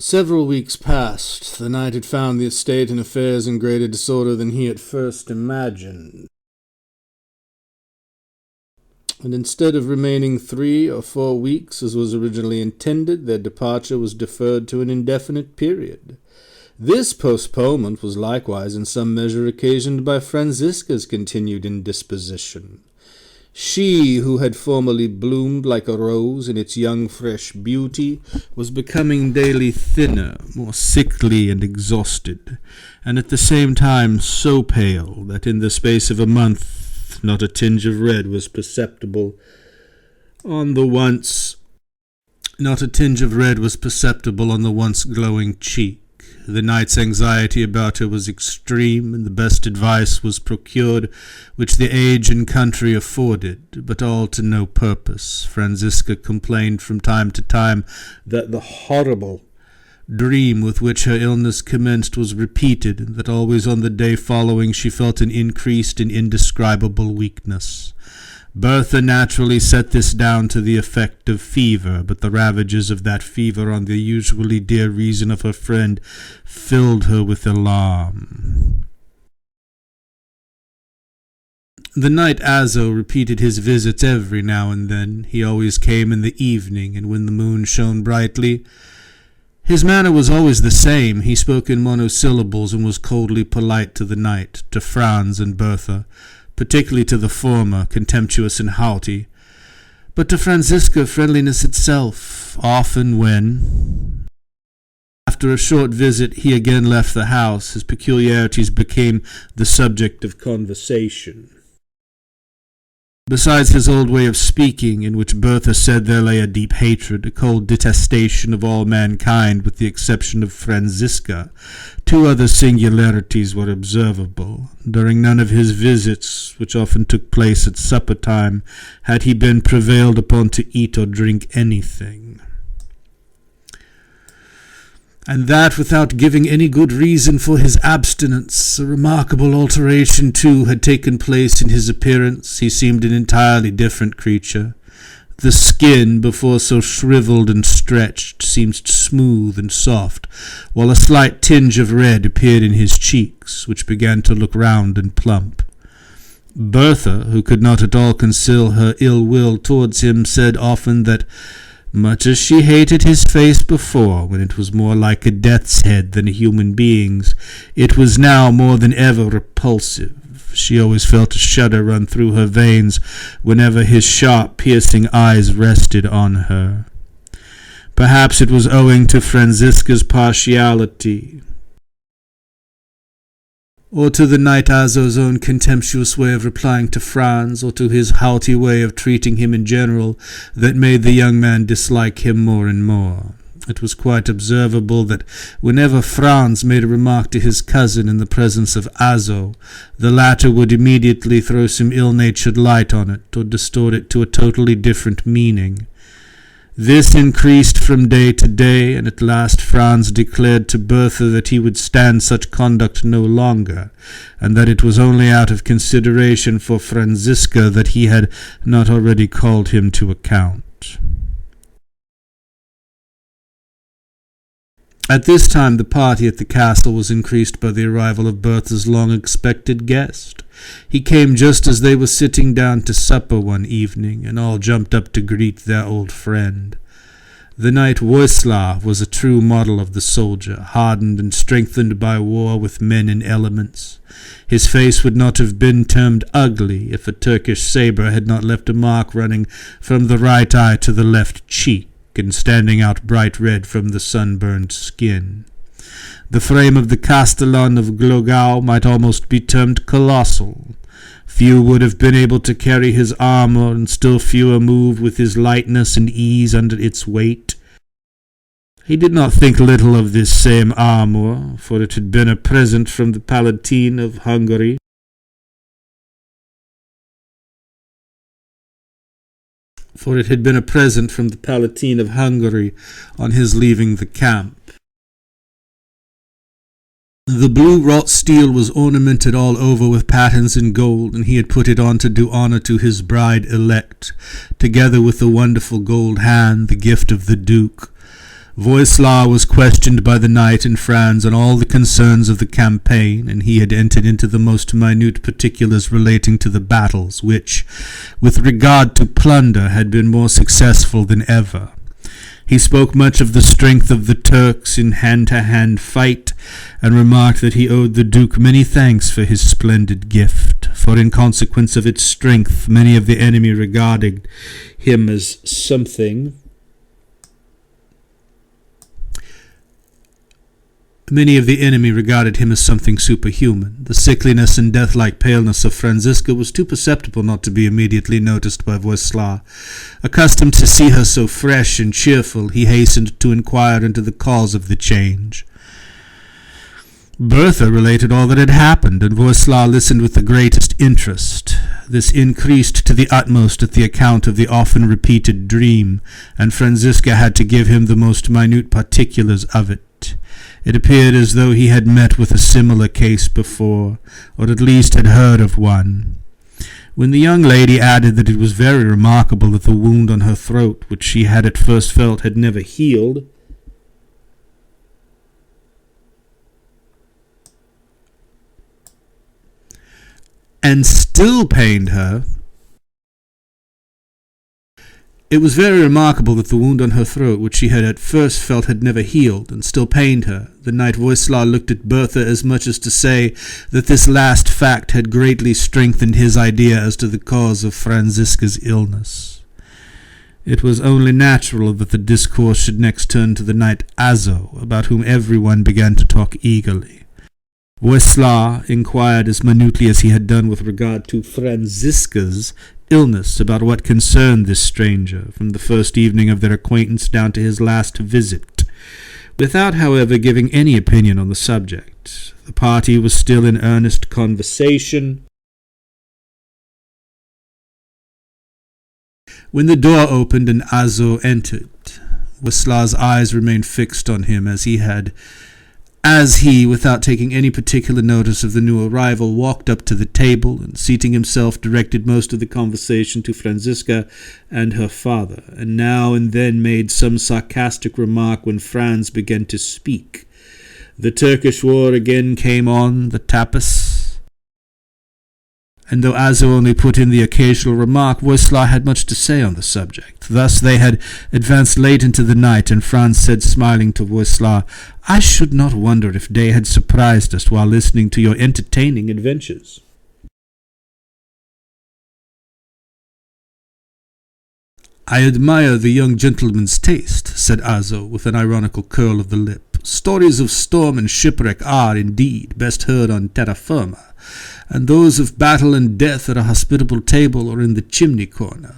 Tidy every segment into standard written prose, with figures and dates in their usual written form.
Several weeks passed. The knight had found the estate and affairs in greater disorder than he at first imagined. And instead of remaining 3 or 4 weeks, as was originally intended, their departure was deferred to an indefinite period. This postponement was likewise in some measure occasioned by Franziska's continued indisposition. She, who had formerly bloomed like a rose in its young fresh beauty, was becoming daily thinner, more sickly and exhausted, and at the same time so pale that in the space of a month not a tinge of red was perceptible on the once glowing cheek. The knight's anxiety about her was extreme, and the best advice was procured which the age and country afforded, but all to no purpose. Franziska complained from time to time that the horrible dream with which her illness commenced was repeated, and that always on the day following she felt an increased and indescribable weakness. Bertha naturally set this down to the effect of fever, but the ravages of that fever on the usually dear reason of her friend filled her with alarm. The knight Azo repeated his visits every now and then. He always came in the evening, and when the moon shone brightly. His manner was always the same. He spoke in monosyllables and was coldly polite to the knight, to Franz and Bertha, particularly to the former, contemptuous and haughty, but to Franziska friendliness itself. Often when, after a short visit, he again left the house, his peculiarities became the subject of conversation. Besides his old way of speaking, in which Bertha said there lay a deep hatred, a cold detestation of all mankind with the exception of Franziska, 2 other singularities were observable. During none of his visits, which often took place at supper time, had he been prevailed upon to eat or drink anything, and that without giving any good reason for his abstinence. A remarkable alteration, too, had taken place in his appearance. He seemed an entirely different creature. The skin, before so shriveled and stretched, seemed smooth and soft, while a slight tinge of red appeared in his cheeks, which began to look round and plump. Bertha, who could not at all conceal her ill will towards him, said often that, much as she hated his face before, when it was more like a death's head than a human being's, it was now more than ever repulsive. She always felt a shudder run through her veins whenever his sharp, piercing eyes rested on her. Perhaps it was owing to Franziska's partiality, or to the knight Azo's own contemptuous way of replying to Franz, or to his haughty way of treating him in general, that made the young man dislike him more and more. It was quite observable that whenever Franz made a remark to his cousin in the presence of Azo, the latter would immediately throw some ill-natured light on it, or distort it to a totally different meaning. This increased from day to day, and at last Franz declared to Bertha that he would stand such conduct no longer, and that it was only out of consideration for Franziska that he had not already called him to account. At this time the party at the castle was increased by the arrival of Bertha's long-expected guest. He came just as they were sitting down to supper one evening, and all jumped up to greet their old friend. The knight Wojslaw was a true model of the soldier, hardened and strengthened by war with men and elements. His face would not have been termed ugly if a Turkish sabre had not left a mark running from the right eye to the left cheek, and standing out bright red from the sunburned skin. The frame of the Castellan of Glogau might almost be termed colossal. Few would have been able to carry his armor, and still fewer move with his lightness and ease under its weight. He did not think little of this same armor, for it had been a present from the Palatine of Hungary. On his leaving the camp. The blue-wrought steel was ornamented all over with patterns in gold, and he had put it on to do honor to his bride-elect, together with the wonderful gold hand, the gift of the Duke. Voislav was questioned by the knight and Franz on all the concerns of the campaign, and he had entered into the most minute particulars relating to the battles, which, with regard to plunder, had been more successful than ever. He spoke much of the strength of the Turks in hand-to-hand fight, and remarked that he owed the Duke many thanks for his splendid gift, for in consequence of its strength many of the enemy regarded him as something superhuman. The sickliness and death-like paleness of Franziska was too perceptible not to be immediately noticed by Voislav. Accustomed to see her so fresh and cheerful, he hastened to inquire into the cause of the change. Bertha related all that had happened, and Voislav listened with the greatest interest. This increased to the utmost at the account of the often-repeated dream, and Franziska had to give him the most minute particulars of it. It appeared as though he had met with a similar case before, or at least had heard of one. When the young lady added that it was very remarkable that the wound on her throat, which she had at first felt had never healed, and still pained her, it was very remarkable that the wound on her throat, which she had at first felt had never healed, and still pained her. The knight Voislav looked at Bertha as much as to say that this last fact had greatly strengthened his idea as to the cause of Franziska's illness. It was only natural that the discourse should next turn to the knight Azo, about whom everyone began to talk eagerly. Voislav inquired as minutely as he had done with regard to Franziska's illness about what concerned this stranger, from the first evening of their acquaintance down to his last visit, without, however, giving any opinion on the subject. The party was still in earnest conversation when the door opened and Azo entered. Voislav's eyes remained fixed on him as he, without taking any particular notice of the new arrival, walked up to the table and, seating himself, directed most of the conversation to Franziska and her father, and now and then made some sarcastic remark when Franz began to speak. The Turkish war again came on, the tapas, and though Azo only put in the occasional remark, Voislav had much to say on the subject. Thus they had advanced late into the night, and Franz said, smiling to Voislav, "I should not wonder if day had surprised us while listening to your entertaining adventures." "I admire the young gentleman's taste," said Azo, with an ironical curl of the lip. "Stories of storm and shipwreck are, indeed, best heard on terra firma, and those of battle and death at a hospitable table or in the chimney-corner.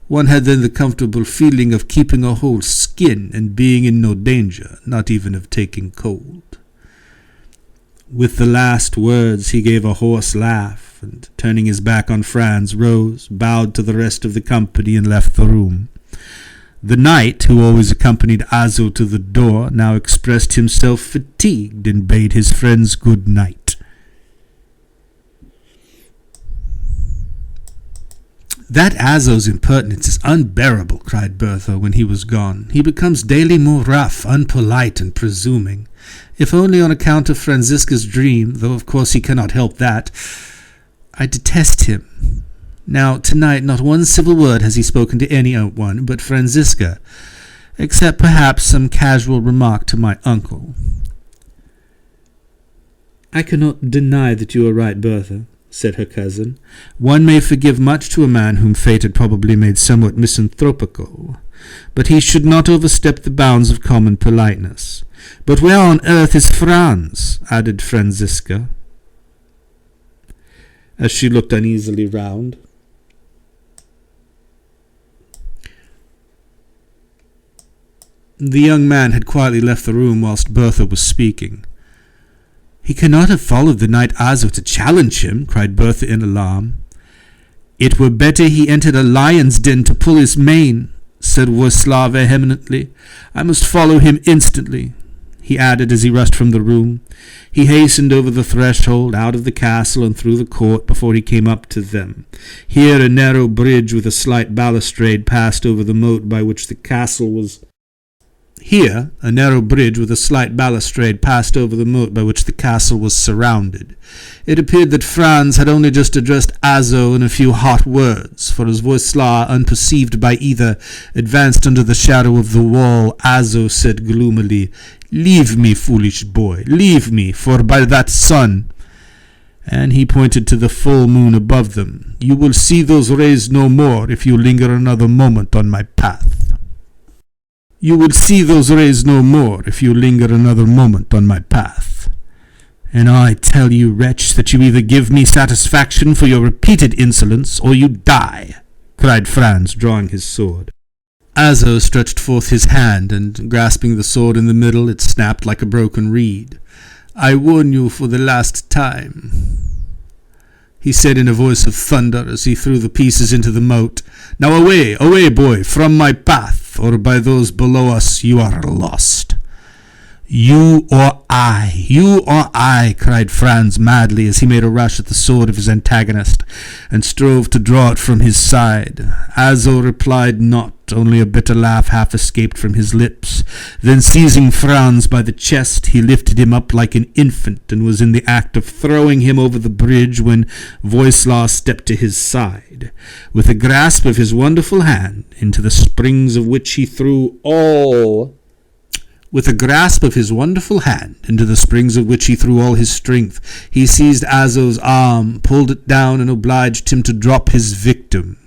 One had then the comfortable feeling of keeping a whole skin and being in no danger, not even of taking cold." With the last words he gave a hoarse laugh, and, turning his back on Franz, rose, bowed to the rest of the company, and left the room. The knight, who always accompanied Azo to the door, now expressed himself fatigued, and bade his friends good night. "That Azo's impertinence is unbearable," cried Bertha when he was gone. "He becomes daily more rough, unpolite, and presuming. If only on account of Franziska's dream, though of course he cannot help that. I detest him. Now, tonight, not one civil word has he spoken to any one but Franziska, except perhaps some casual remark to my uncle." "I cannot deny that you are right, Bertha," said her cousin. "One may forgive much to a man whom fate had probably made somewhat misanthropical, but he should not overstep the bounds of common politeness. But where on earth is Franz?" added Franziska, as she looked uneasily round. The young man had quietly left the room whilst Bertha was speaking. "He cannot have followed the knight Azo to challenge him," cried Bertha in alarm. "It were better he entered a lion's den to pull his mane," said Voislav vehemently. "I must follow him instantly," he added as he rushed from the room. He hastened over the threshold, out of the castle, and through the court before he came up to them. Here a narrow bridge with a slight balustrade passed over the moat by which the castle was. Here, a narrow bridge with a slight balustrade passed over the moat by which the castle was surrounded. It appeared that Franz had only just addressed Azo in a few hot words, for as Voisla, unperceived by either, advanced under the shadow of the wall, Azo said gloomily, "Leave me, foolish boy, leave me, for by that sun," and he pointed to the full moon above them, "you will see those rays no more if you linger another moment on my path. You will see those rays no more if you linger another moment on my path. And I tell you, wretch, that you either give me satisfaction for your repeated insolence, or you die," cried Franz, drawing his sword. Azo stretched forth his hand, and, grasping the sword in the middle, it snapped like a broken reed. "I warn you for the last time," he said in a voice of thunder as he threw the pieces into the moat. "Now away, away, boy, from my path, or by those below us you are lost." You or I, cried Franz madly as he made a rush at the sword of his antagonist, and strove to draw it from his side. Azo replied not, only a bitter laugh half escaped from his lips. Then seizing Franz by the chest, he lifted him up like an infant, and was in the act of throwing him over the bridge when Voisla stepped to his side. With a grasp of his wonderful hand, into the springs of which he threw all his strength, he seized Azo's arm, pulled it down, and obliged him to drop his victim.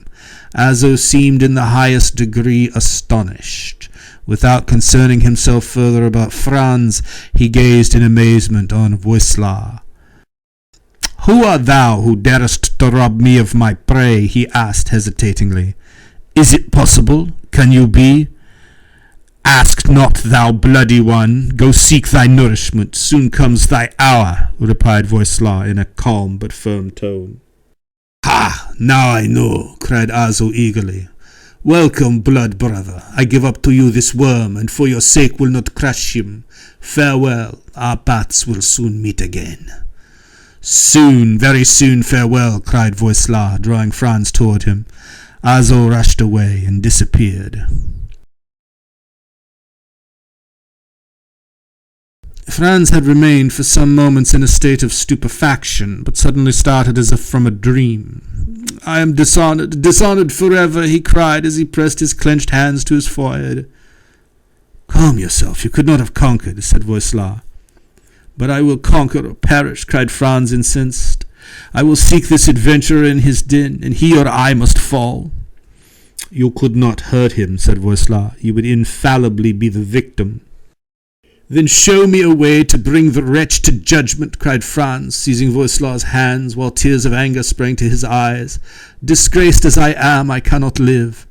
Azo seemed in the highest degree astonished. Without concerning himself further about Franz, he gazed in amazement on Voisla. "Who art thou who darest to rob me of my prey?" he asked hesitatingly. "Is it possible? Can you be?" "Ask not, thou bloody one. Go seek thy nourishment. Soon comes thy hour," replied Voisla in a calm but firm tone. "Ha! Now I know," cried Azo eagerly. "Welcome, blood brother. I give up to you this worm, and for your sake will not crush him. Farewell. Our paths will soon meet again." "Soon, very soon, farewell," cried Voisla, drawing Franz toward him. Azo rushed away and disappeared. Franz had remained for some moments in a state of stupefaction, but suddenly started as if from a dream. "I am dishonored, dishonored forever," he cried as he pressed his clenched hands to his forehead. "Calm yourself, you could not have conquered," said Voisla. "But I will conquer or perish," cried Franz, incensed. "I will seek this adventurer in his den, and he or I must fall." "You could not hurt him," said Voisla. "You would infallibly be the victim." "Then show me a way to bring the wretch to judgment," cried Franz, seizing Voisla's hands, while tears of anger sprang to his eyes. "Disgraced as I am, I cannot live."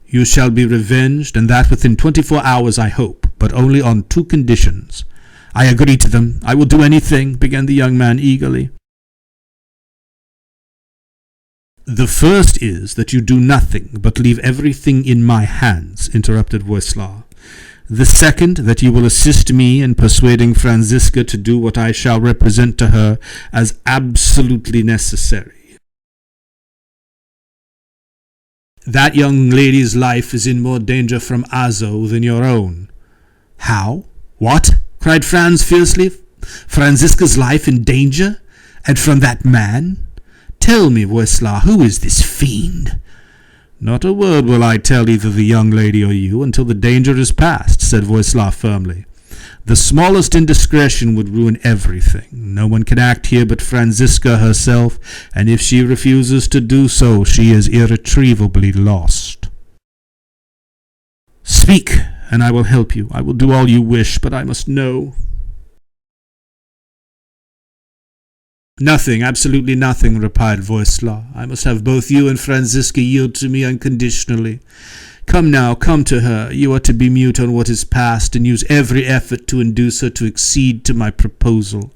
"You shall be revenged, and that within 24 hours, I hope, but only on 2 conditions." "I agree to them. I will do anything," began the young man eagerly. "The first is that you do nothing, but leave everything in my hands," interrupted Voisla. "The second, that you will assist me in persuading Franziska to do what I shall represent to her as absolutely necessary. That young lady's life is in more danger from Azo than your own." "How? What?" cried Franz fiercely. "Franziska's life in danger? And from that man? Tell me, Voisla, who is this fiend?" "Not a word will I tell either the young lady or you until the danger is past," said Voisla firmly. "The smallest indiscretion would ruin everything. No one can act here but Franziska herself, and if she refuses to do so, she is irretrievably lost." "Speak, and I will help you. I will do all you wish, but I must know." "Nothing, absolutely nothing," replied Voisla. "I must have both you and Franziska yield to me unconditionally. Come now, come to her. You are to be mute on what is past, and use every effort to induce her to accede to my proposal."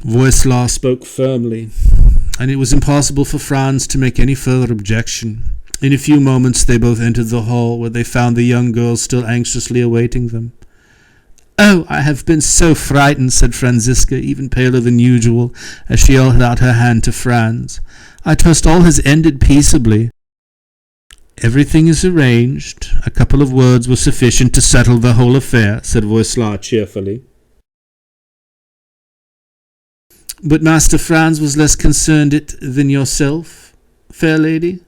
Voisla spoke firmly, and it was impossible for Franz to make any further objection. In a few moments they both entered the hall, where they found the young girl still anxiously awaiting them. "Oh, I have been so frightened," said Franziska, even paler than usual, as she held out her hand to Franz. "I trust all has ended peaceably." Everything is arranged. A couple of words were sufficient to settle the whole affair, said Voislard cheerfully. But Master Franz was less concerned it than yourself, fair lady?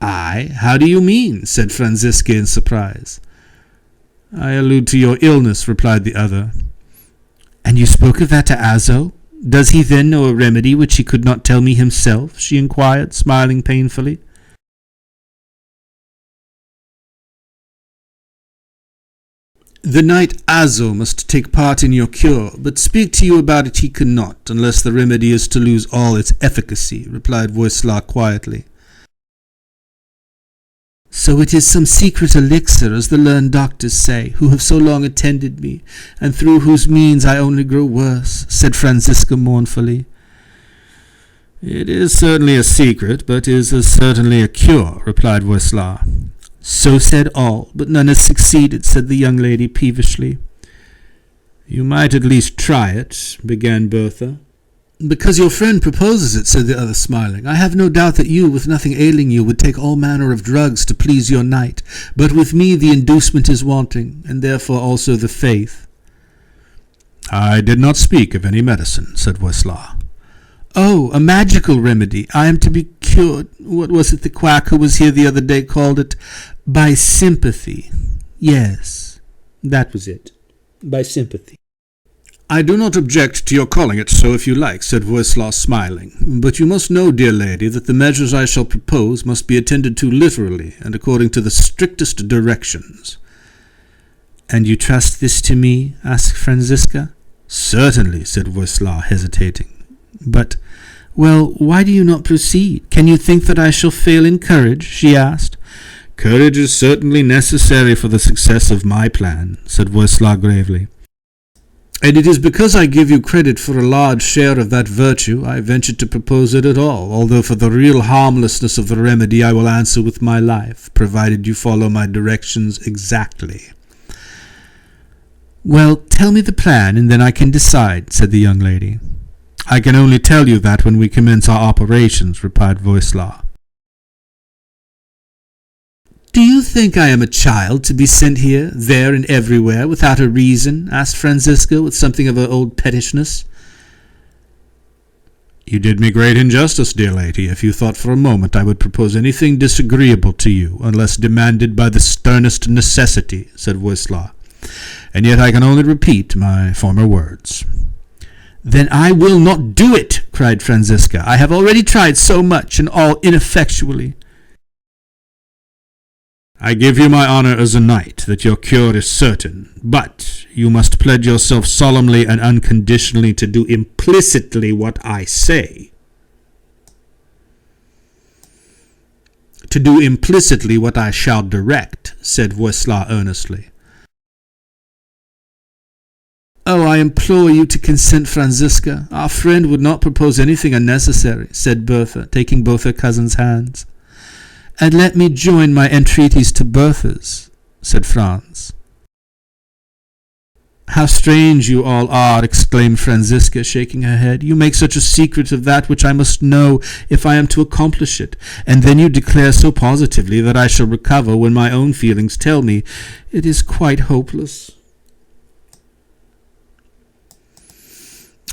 I? How do you mean? Said Franziska in surprise. I allude to your illness, replied the other. And you spoke of that to Azo? Does he then know a remedy which he could not tell me himself? She inquired, smiling painfully. The knight Azo must take part in your cure, but speak to you about it he cannot, unless the remedy is to lose all its efficacy, replied Voislard quietly. So it is some secret elixir, as the learned doctors say, who have so long attended me, and through whose means I only grow worse, said Franziska mournfully. It is certainly a secret, but is as certainly a cure, replied Voislard. So said all, but none has succeeded, said the young lady peevishly. You might at least try it, began Bertha. Because your friend proposes it, said the other, smiling. I have no doubt that you, with nothing ailing you, would take all manner of drugs to please your knight, but with me the inducement is wanting, and therefore also the faith. I did not speak of any medicine, said Voislard. Oh, a magical remedy. I am to be cured. What was it the quack who was here the other day called it? By sympathy. Yes, that was it. By sympathy. I do not object to your calling it so if you like, said Voislard, smiling. But you must know, dear lady, that the measures I shall propose must be attended to literally and according to the strictest directions. And you trust this to me? asked Franziska. Certainly, said Voislard, hesitating. But, well, why do you not proceed? Can you think that I shall fail in courage? She asked. Courage is certainly necessary for the success of my plan, said Voislard gravely. And it is because I give you credit for a large share of that virtue I venture to propose it at all, although for the real harmlessness of the remedy I will answer with my life, provided you follow my directions exactly. Well, tell me the plan, and then I can decide, said the young lady. I can only tell you that when we commence our operations, replied Voislard. Do you think I am a child to be sent here, there, and everywhere, without a reason? asked Franziska, with something of her old pettishness. You did me great injustice, dear lady, if you thought for a moment I would propose anything disagreeable to you, unless demanded by the sternest necessity, said Voislard. And yet I can only repeat my former words. Then I will not do it, cried Franziska. I have already tried so much, and all ineffectually. I give you my honor as a knight that your cure is certain, but you must pledge yourself solemnly and unconditionally to do implicitly what I say. To do implicitly what I shall direct, said Voislard earnestly. Oh, I implore you to consent, Franziska. Our friend would not propose anything unnecessary, said Bertha, taking both her cousin's hands. And let me join my entreaties to Bertha's, said Franz. How strange you all are, exclaimed Franziska, shaking her head. You make such a secret of that which I must know if I am to accomplish it, and then you declare so positively that I shall recover when my own feelings tell me it is quite hopeless.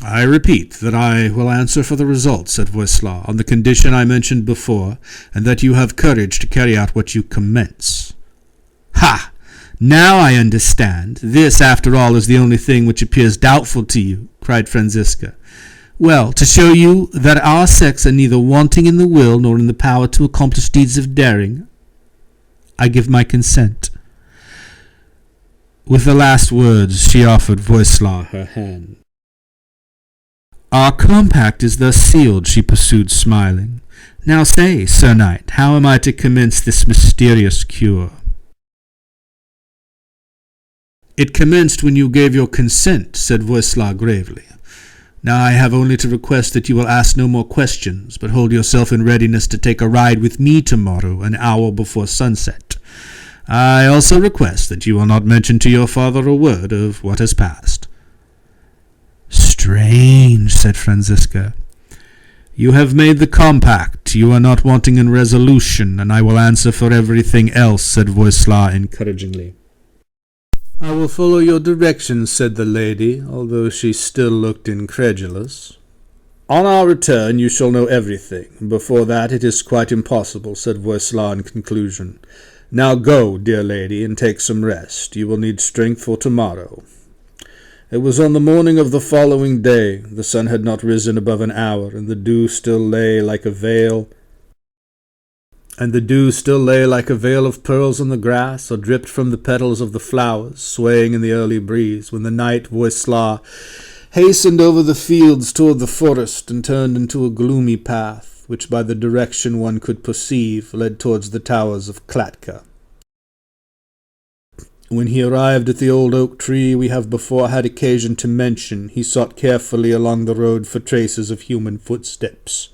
I repeat that I will answer for the result, said Voislard, on the condition I mentioned before, and that you have courage to carry out what you commence. Ha! Now I understand. This, after all, is the only thing which appears doubtful to you, cried Franziska. Well, to show you that our sex are neither wanting in the will nor in the power to accomplish deeds of daring, I give my consent. With the last words she offered Voislard her hand. Our compact is thus sealed, she pursued, smiling. Now say, Sir Knight, how am I to commence this mysterious cure? It commenced when you gave your consent, said Voislard gravely. Now I have only to request that you will ask no more questions, but hold yourself in readiness to take a ride with me tomorrow, an hour before sunset. I also request that you will not mention to your father a word of what has passed. Strange, said Franziska. You have made the compact. You are not wanting in resolution, and I will answer for everything else, said Voislaw encouragingly. I will follow your directions, said the lady, although she still looked incredulous. On our return you shall know everything. Before that it is quite impossible, said Voislaw in conclusion. Now go, dear lady, and take some rest. You will need strength for tomorrow. It was on the morning of the following day. The sun had not risen above an hour, and the dew still lay like a veil of pearls on the grass, or dripped from the petals of the flowers, swaying in the early breeze, when the knight Voislaw hastened over the fields toward the forest, and turned into a gloomy path, which by the direction one could perceive led towards the towers of Klatka. When he arrived at the old oak tree we have before had occasion to mention, he sought carefully along the road for traces of human footsteps.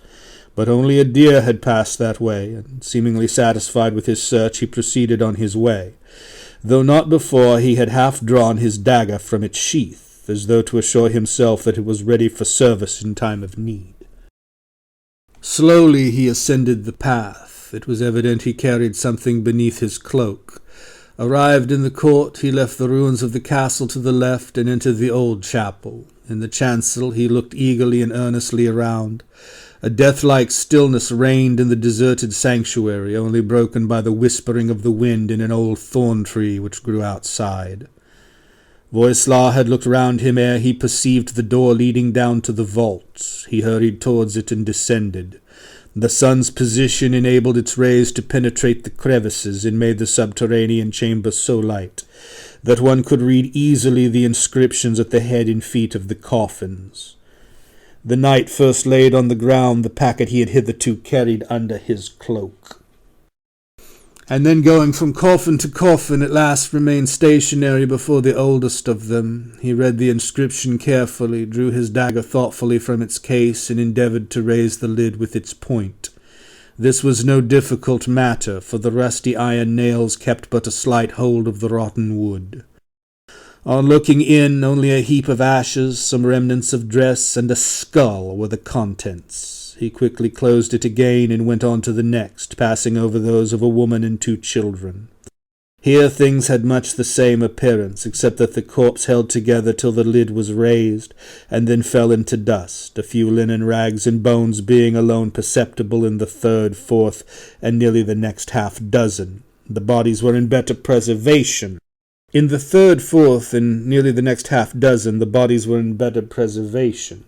But only a deer had passed that way, and seemingly satisfied with his search he proceeded on his way, though not before he had half drawn his dagger from its sheath, as though to assure himself that it was ready for service in time of need. Slowly he ascended the path. It was evident he carried something beneath his cloak. Arrived in the court, he left the ruins of the castle to the left and entered the old chapel. In the chancel he looked eagerly and earnestly around. A death-like stillness reigned in the deserted sanctuary, only broken by the whispering of the wind in an old thorn-tree which grew outside. Voislaw had looked round him ere he perceived the door leading down to the vault. He hurried towards it and descended. The sun's position enabled its rays to penetrate the crevices and made the subterranean chamber so light that one could read easily the inscriptions at the head and feet of the coffins. The knight first laid on the ground the packet he had hitherto carried under his cloak, and then going from coffin to coffin at last remained stationary before the oldest of them. He read the inscription carefully, drew his dagger thoughtfully from its case, and endeavoured to raise the lid with its point. This was no difficult matter, for the rusty iron nails kept but a slight hold of the rotten wood. On looking in, only a heap of ashes, some remnants of dress, and a skull were the contents. He quickly closed it again and went on to the next, passing over those of a woman and 2 children. Here things had much the same appearance, except that the corpse held together till the lid was raised, and then fell into dust, a few linen rags and bones being alone perceptible in the 3rd, 4th, and nearly the next half-dozen. The bodies were in better preservation. In the 3rd, 4th, and nearly the next half-dozen, the bodies were in better preservation.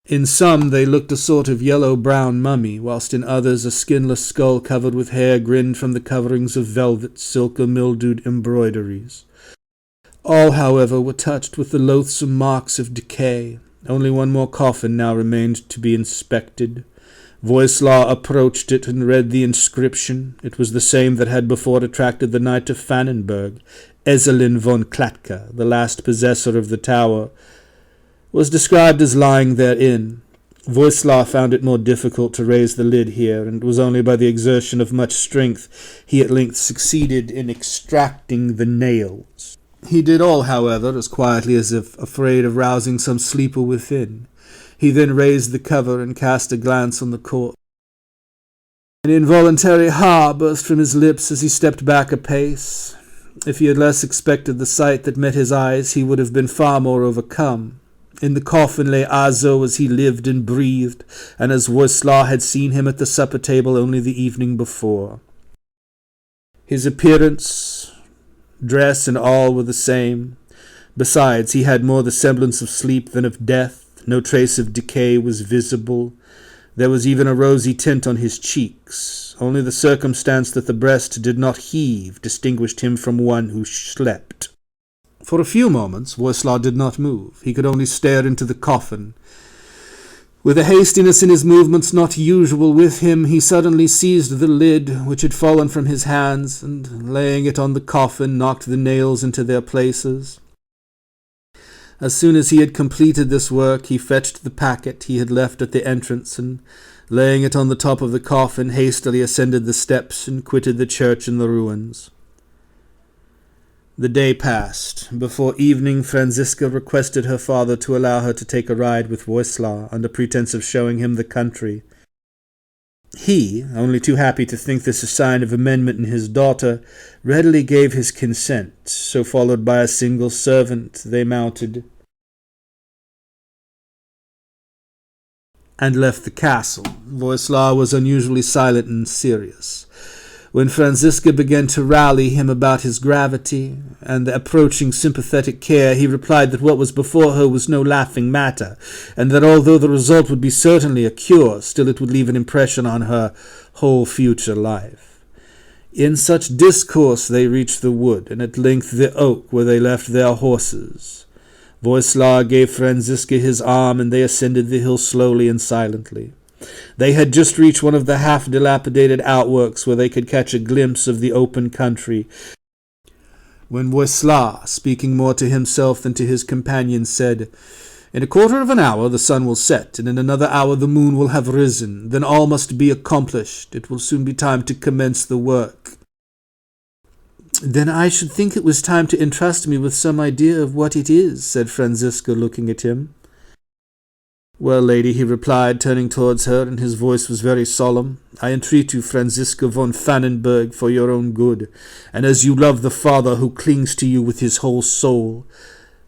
In some they looked a sort of yellow-brown mummy, whilst in others a skinless skull covered with hair grinned from the coverings of velvet, silk, or mildewed embroideries. All, however, were touched with the loathsome marks of decay. Only one more coffin now remained to be inspected. Voislaw approached it and read the inscription. It was the same that had before attracted the knight of Fannenberg. Ezelin von Klatka, the last possessor of the tower, was described as lying therein. Voislaw found it more difficult to raise the lid here, and it was only by the exertion of much strength he at length succeeded in extracting the nails. He did all, however, as quietly as if afraid of rousing some sleeper within. He then raised the cover and cast a glance on the corpse. An involuntary ha burst from his lips as he stepped back a pace. If he had less expected the sight that met his eyes, he would have been far more overcome. In the coffin lay Azo as he lived and breathed, and as Voislaw had seen him at the supper table only the evening before. His appearance, dress, and all were the same. Besides, he had more the semblance of sleep than of death. No trace of decay was visible. There was even a rosy tint on his cheeks. Only the circumstance that the breast did not heave distinguished him from one who slept. For a few moments Voislaw did not move. He could only stare into the coffin. With a hastiness in his movements not usual with him, he suddenly seized the lid, which had fallen from his hands, and, laying it on the coffin, knocked the nails into their places. As soon as he had completed this work, he fetched the packet he had left at the entrance, and, laying it on the top of the coffin, hastily ascended the steps and quitted the church in the ruins. The day passed. Before evening, Franziska requested her father to allow her to take a ride with Voislav under pretense of showing him the country. He, only too happy to think this a sign of amendment in his daughter, readily gave his consent. So, followed by a single servant, they mounted and left the castle. Voislav was unusually silent and serious. When Franziska began to rally him about his gravity and the approaching sympathetic care, he replied that what was before her was no laughing matter, and that although the result would be certainly a cure, still it would leave an impression on her whole future life. In such discourse they reached the wood, and at length the oak where they left their horses. Voislav gave Franziska his arm, and they ascended the hill slowly and silently. They had just reached one of the half-dilapidated outworks where they could catch a glimpse of the open country, when Voislav, speaking more to himself than to his companion, said, "In a quarter of an hour the sun will set, and in another hour the moon will have risen. Then all must be accomplished. It will soon be time to commence the work." "Then I should think it was time to entrust me with some idea of what it is," said Franziska, looking at him. "Well, lady," he replied, turning towards her, and his voice was very solemn, "I entreat you, Franziska von Pfannenberg, for your own good, and as you love the Father who clings to you with his whole soul,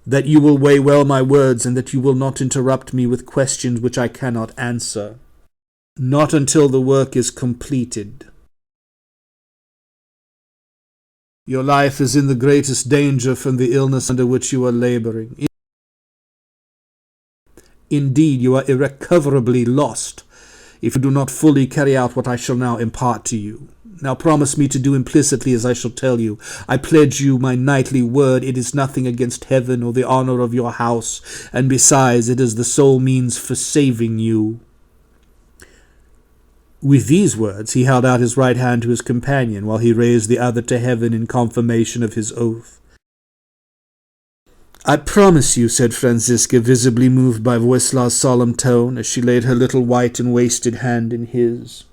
that you will weigh well my words, and that you will not interrupt me with questions which I cannot answer, not until the work is completed. Your life is in the greatest danger from the illness under which you are laboring. Indeed, you are irrecoverably lost if you do not fully carry out what I shall now impart to you. Now promise me to do implicitly as I shall tell you. I pledge you my knightly word it is nothing against heaven or the honor of your house, and besides it is the sole means for saving you." With these words he held out his right hand to his companion, while he raised the other to heaven in confirmation of his oath. "I promise you," said Franziska, visibly moved by Voislav's solemn tone, as she laid her little white and wasted hand in his.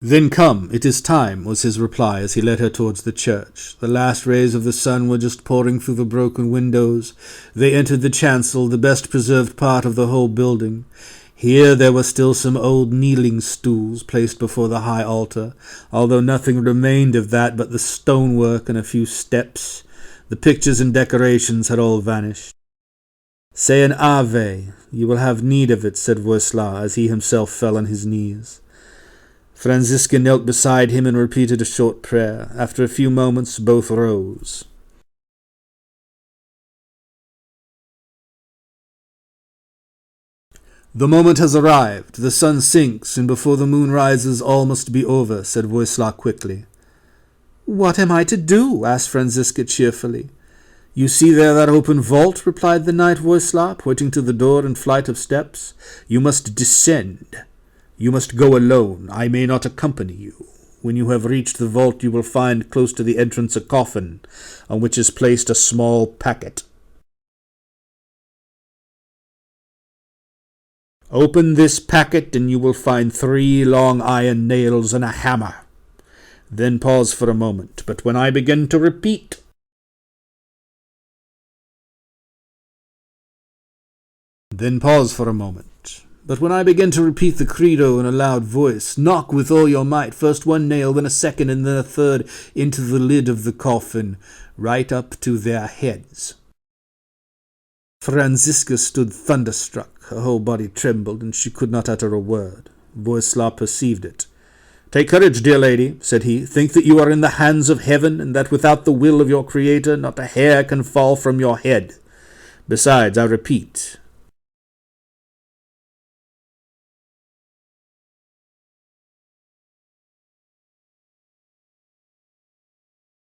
"Then come, it is time," was his reply as he led her towards the church. The last rays of the sun were just pouring through the broken windows. They entered the chancel, the best preserved part of the whole building. Here there were still some old kneeling stools placed before the high altar, although nothing remained of that but the stonework and a few steps. The pictures and decorations had all vanished. "Say an Ave, you will have need of it," said Voislav, as he himself fell on his knees. Franziska knelt beside him and repeated a short prayer. After a few moments both rose. "The moment has arrived. The sun sinks, and before the moon rises all must be over," said Voislav quickly. "What am I to do?" asked Franziska cheerfully. "You see there that open vault," replied the knight Voislav, pointing to the door and flight of steps. "You must descend. You must go alone. I may not accompany you. When you have reached the vault you will find close to the entrance a coffin, on which is placed a small packet. Open this packet, and you will find 3 long iron nails and a hammer. Then pause for a moment, but when I begin to repeat, the credo in a loud voice, knock with all your might, first one nail, then a second, and then a third, into the lid of the coffin, right up to their heads." Franziska stood thunderstruck. Her whole body trembled, and she could not utter a word. Voislav perceived it. "Take courage, dear lady," said he. "Think that you are in the hands of heaven, and that without the will of your Creator not a hair can fall from your head. Besides, I repeat,